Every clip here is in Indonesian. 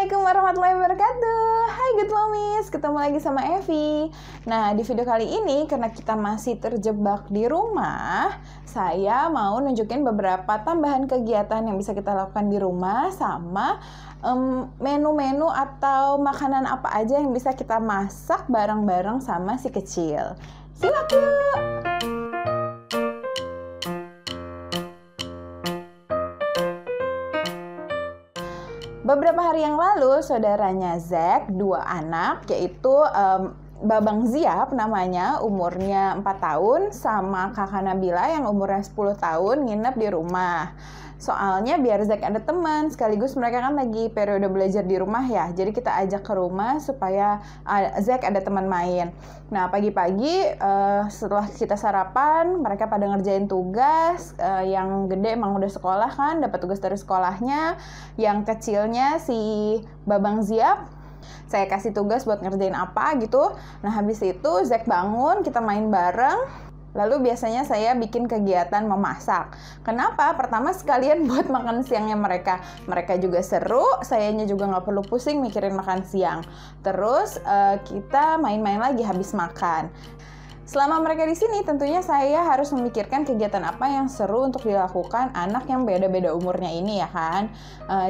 Assalamualaikum warahmatullahi wabarakatuh. Hai good momies, ketemu lagi sama Evi. Nah, di video kali ini karena kita masih terjebak di rumah, saya mau nunjukin beberapa tambahan kegiatan yang bisa kita lakukan di rumah sama menu-menu atau makanan apa aja yang bisa kita masak bareng-bareng sama si kecil. Simak yuk! Beberapa hari yang lalu, saudaranya Zack, 2 anak, yaitu Babang Ziap namanya, umurnya 4 tahun, sama kakak Nabila yang umurnya 10 tahun, nginep di rumah. Soalnya biar Zack ada teman, sekaligus mereka kan lagi periode belajar di rumah ya, jadi kita ajak ke rumah supaya Zack ada teman main. Nah, pagi-pagi setelah kita sarapan, mereka pada ngerjain tugas. Yang gede emang udah sekolah kan, dapat tugas dari sekolahnya. Yang kecilnya si Babang Ziap, saya kasih tugas buat ngerjain apa gitu. Nah, habis itu Zack bangun, kita main bareng. Lalu biasanya saya bikin kegiatan memasak. Kenapa? Pertama sekalian buat makan siangnya mereka. Mereka juga seru, sayanya juga nggak perlu pusing mikirin makan siang. Terus kita main-main lagi habis makan. Selama mereka di sini, tentunya saya harus memikirkan kegiatan apa yang seru untuk dilakukan anak yang beda-beda umurnya ini ya kan.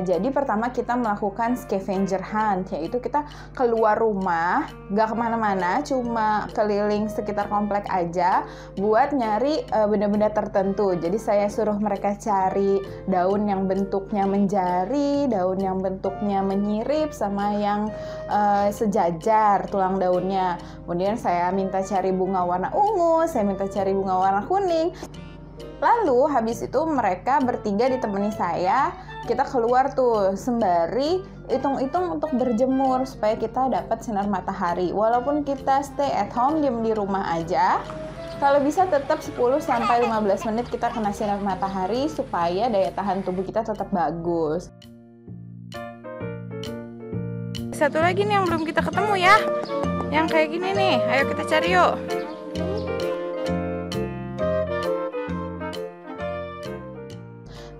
Jadi pertama kita melakukan scavenger hunt, yaitu kita keluar rumah, gak kemana-mana, cuma keliling sekitar komplek aja buat nyari benda-benda tertentu. Jadi saya suruh mereka cari daun yang bentuknya menjari, daun yang bentuknya menyirip, sama yang sejajar tulang daunnya. Kemudian saya minta cari bunga warna ungu, saya minta cari bunga warna kuning. Lalu habis itu mereka bertiga ditemani saya, kita keluar tuh sembari hitung-hitung untuk berjemur supaya kita dapat sinar matahari. Walaupun kita stay at home, diam di rumah aja, kalau bisa tetap 10-15 menit kita kena sinar matahari supaya daya tahan tubuh kita tetap bagus. Satu lagi nih yang belum kita ketemu ya, yang kayak gini nih, ayo kita cari yuk.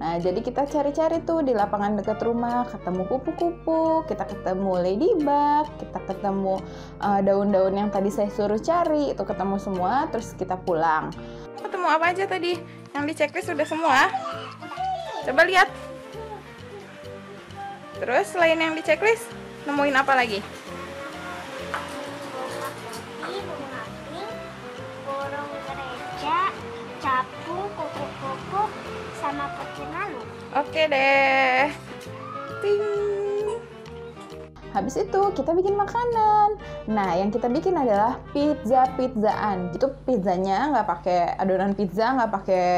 Nah, jadi kita cari-cari tuh di lapangan dekat rumah, ketemu kupu-kupu, kita ketemu ladybug, kita ketemu daun-daun yang tadi saya suruh cari, itu ketemu semua, terus kita pulang. Ketemu apa aja tadi? Yang di checklist udah semua? Coba lihat. Terus selain yang di checklist, nemuin apa lagi? Burung gereja, capung, kupu-kupu, sama kucing lalu. Oke deh. Ting. Habis itu kita bikin makanan. Nah, yang kita bikin adalah pizzaan. Itu pizzanya nggak pakai adonan pizza, nggak pakai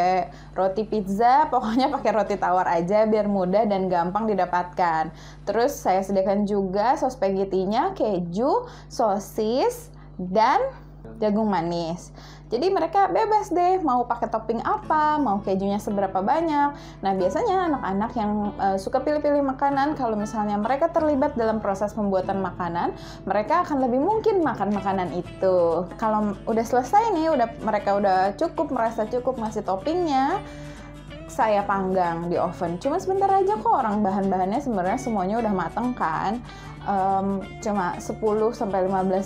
roti pizza, pokoknya pakai roti tawar aja biar mudah dan gampang didapatkan. Terus saya sediakan juga sos spaghettinya, keju, sosis, dan jagung manis. Jadi mereka bebas deh mau pakai topping apa, mau kejunya seberapa banyak. Nah, biasanya anak-anak yang suka pilih-pilih makanan, kalau misalnya mereka terlibat dalam proses pembuatan makanan, mereka akan lebih mungkin makan makanan itu. Kalau udah selesai nih, mereka udah cukup, merasa cukup ngasih toppingnya, saya panggang di oven. Cuma sebentar aja kok, orang bahan-bahannya sebenarnya semuanya udah mateng kan. Cuma 10-15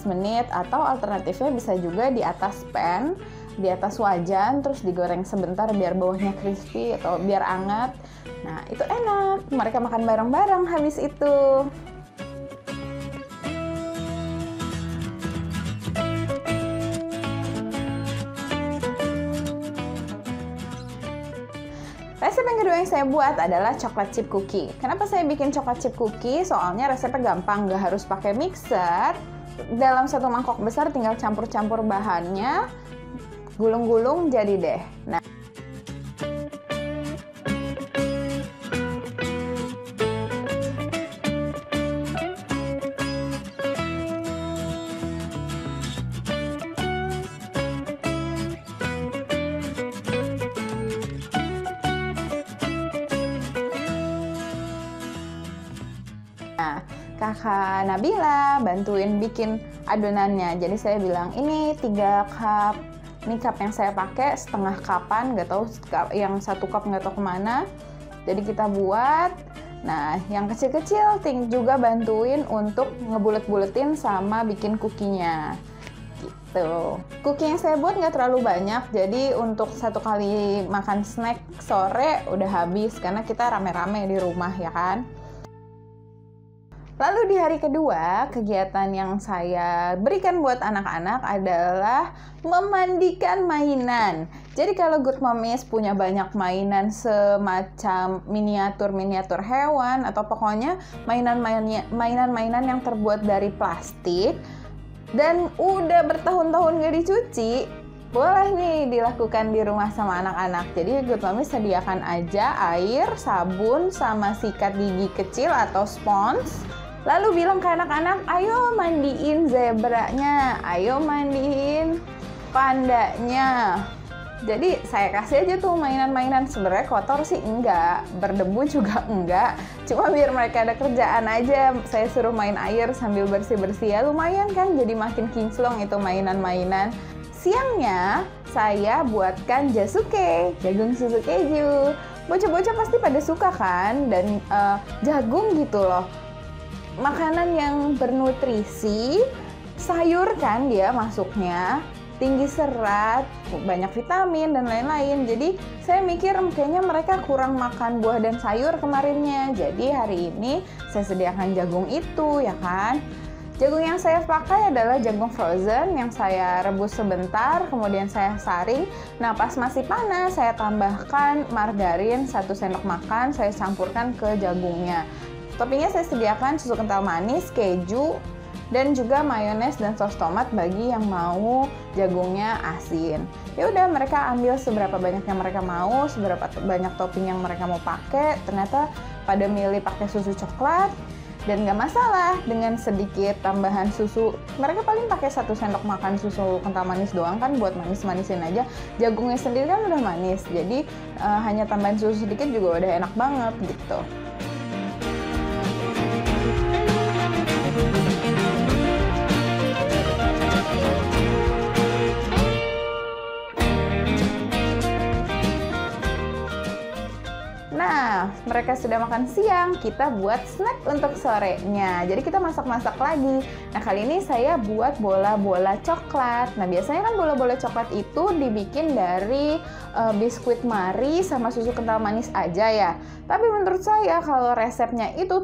menit, atau alternatifnya bisa juga di atas pan, di atas wajan, terus digoreng sebentar biar bawahnya crispy atau biar anget. Nah, itu enak, mereka makan bareng-bareng habis itu. Resep yang kedua yang saya buat adalah coklat chip cookie. Kenapa saya bikin coklat chip cookie? Soalnya resepnya gampang, nggak harus pakai mixer. Dalam satu mangkok besar tinggal campur-campur bahannya, gulung-gulung jadi deh. Nah, kakak Nabila bantuin bikin adonannya. Jadi saya bilang ini 3 cup, ini cup yang saya pakai, setengah cupan, nggak tahu yang 1 cup nggak tahu kemana. Jadi kita buat Nah, yang kecil-kecil juga bantuin untuk ngebulet-buletin sama bikin kukinya. Gitu. Cookie yang saya buat nggak terlalu banyak, jadi untuk satu kali makan snack sore udah habis karena kita rame-rame di rumah ya kan. Lalu di hari kedua, kegiatan yang saya berikan buat anak-anak adalah memandikan mainan. Jadi kalau Good Momies punya banyak mainan semacam miniatur-miniatur hewan atau pokoknya mainan-mainan yang terbuat dari plastik dan udah bertahun-tahun gak dicuci, boleh nih dilakukan di rumah sama anak-anak. Jadi Good Momies sediakan aja air, sabun, sama sikat gigi kecil atau spons. Lalu bilang ke anak-anak, ayo mandiin zebranya, ayo mandiin pandanya. Jadi saya kasih aja tuh mainan-mainan, sebenarnya kotor sih enggak, berdebu juga enggak. Cuma biar mereka ada kerjaan aja, saya suruh main air sambil bersih-bersih ya lumayan kan, jadi makin kinclong itu mainan-mainan. Siangnya saya buatkan jasuke, jagung susu keju. Bocah-bocah pasti pada suka kan, dan jagung gitu loh. Makanan yang bernutrisi, sayur kan dia masuknya, tinggi serat, banyak vitamin dan lain-lain. Jadi saya mikir kayaknya mereka kurang makan buah dan sayur kemarinnya. Jadi hari ini saya sediakan jagung itu ya kan. Jagung yang saya pakai adalah jagung frozen yang saya rebus sebentar, kemudian saya saring. Nah pas masih panas saya tambahkan margarin 1 sendok makan, saya campurkan ke jagungnya. Toppingnya saya sediakan susu kental manis, keju, dan juga mayones dan saus tomat bagi yang mau jagungnya asin. Ya udah mereka ambil seberapa banyak yang mereka mau, seberapa banyak topping yang mereka mau pakai. Ternyata pada milih pakai susu coklat dan nggak masalah dengan sedikit tambahan susu. Mereka paling pakai 1 sendok makan susu kental manis doang kan buat manis-manisin aja. Jagungnya sendiri kan udah manis, jadi hanya tambahan susu sedikit juga udah enak banget gitu. Nah, mereka sudah makan siang, kita buat snack untuk sorenya. Jadi kita masak-masak lagi. Nah, kali ini saya buat bola-bola coklat. Nah, biasanya kan bola-bola coklat itu dibikin dari biskuit Marie sama susu kental manis aja ya. Tapi menurut saya kalau resepnya itu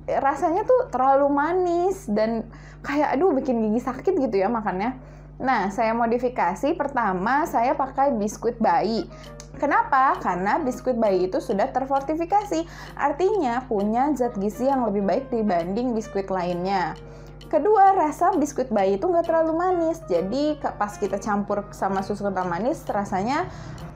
rasanya tuh terlalu manis dan kayak aduh bikin gigi sakit gitu ya makannya. Nah, saya modifikasi. Pertama, saya pakai biskuit bayi. Kenapa? Karena biskuit bayi itu sudah terfortifikasi, artinya punya zat gizi yang lebih baik dibanding biskuit lainnya. Kedua, rasa biskuit bayi itu nggak terlalu manis, jadi pas kita campur sama susu kental manis, rasanya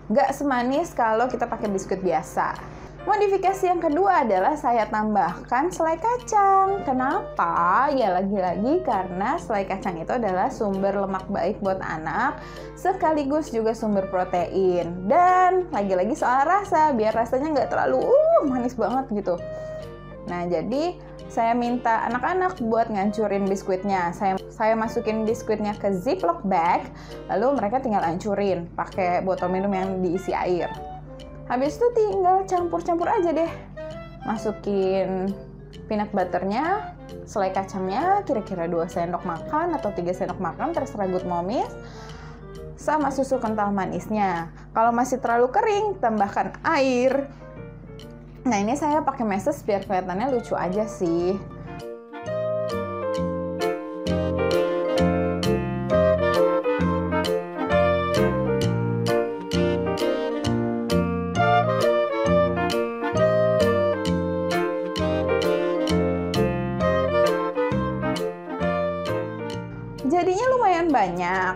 nggak semanis kalau kita pakai biskuit biasa. Modifikasi yang kedua adalah saya tambahkan selai kacang. Kenapa? Ya lagi-lagi karena selai kacang itu adalah sumber lemak baik buat anak, sekaligus juga sumber protein. Dan lagi-lagi soal rasa, biar rasanya nggak terlalu manis banget gitu. Nah, jadi saya minta anak-anak buat ngancurin biskuitnya. Saya masukin biskuitnya ke ziplock bag, lalu mereka tinggal hancurin pakai botol minum yang diisi air. Habis itu tinggal campur-campur aja deh. Masukin peanut butternya, selai kacangnya, kira-kira 2 sendok makan atau 3 sendok makan, terserah Good Momies, sama susu kental manisnya. Kalau masih terlalu kering, tambahkan air. Nah, ini saya pakai meses biar kelihatannya lucu aja sih. Jadinya lumayan banyak.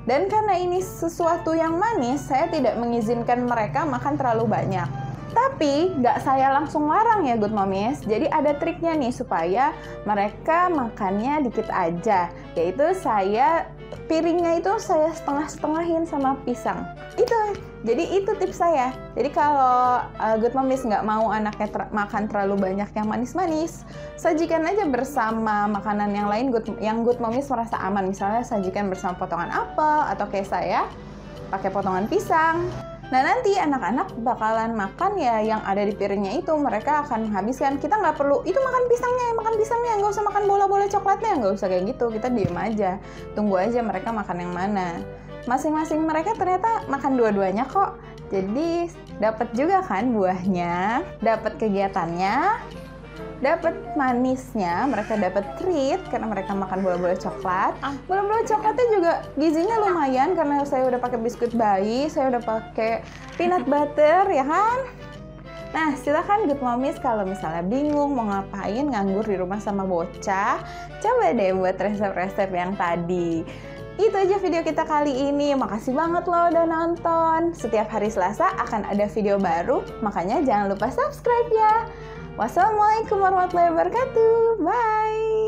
Dan karena ini sesuatu yang manis, saya tidak mengizinkan mereka makan terlalu banyak. Tapi nggak saya langsung larang ya Good Momies. Jadi ada triknya nih supaya mereka makannya dikit aja. Yaitu piringnya itu saya setengah-setengahin sama pisang. Jadi itu tips saya. Jadi kalau Good Momies nggak mau anaknya makan terlalu banyak yang manis-manis, sajikan aja bersama makanan yang lain yang Good Momies merasa aman. Misalnya sajikan bersama potongan apel atau kayak saya pakai potongan pisang. Nah nanti anak-anak bakalan makan ya yang ada di piringnya itu, mereka akan menghabiskan. Kita nggak perlu, itu makan pisangnya, nggak usah makan bola-bola coklatnya, nggak usah kayak gitu. Kita diem aja, tunggu aja mereka makan yang mana. Masing-masing mereka ternyata makan dua-duanya kok. Jadi dapat juga kan buahnya, dapat kegiatannya, dapat manisnya, mereka dapat treat karena mereka makan bola-bola coklat. Bola-bola coklatnya juga gizinya lumayan karena saya udah pakai biskuit bayi, saya udah pakai peanut butter ya kan. Nah silakan Good Momies kalau misalnya bingung mau ngapain nganggur di rumah sama bocah, coba deh buat resep-resep yang tadi. Itu aja video kita kali ini. Makasih banget loh udah nonton. Setiap hari Selasa akan ada video baru, makanya jangan lupa subscribe ya. Wassalamualaikum warahmatullahi wabarakatuh. Bye.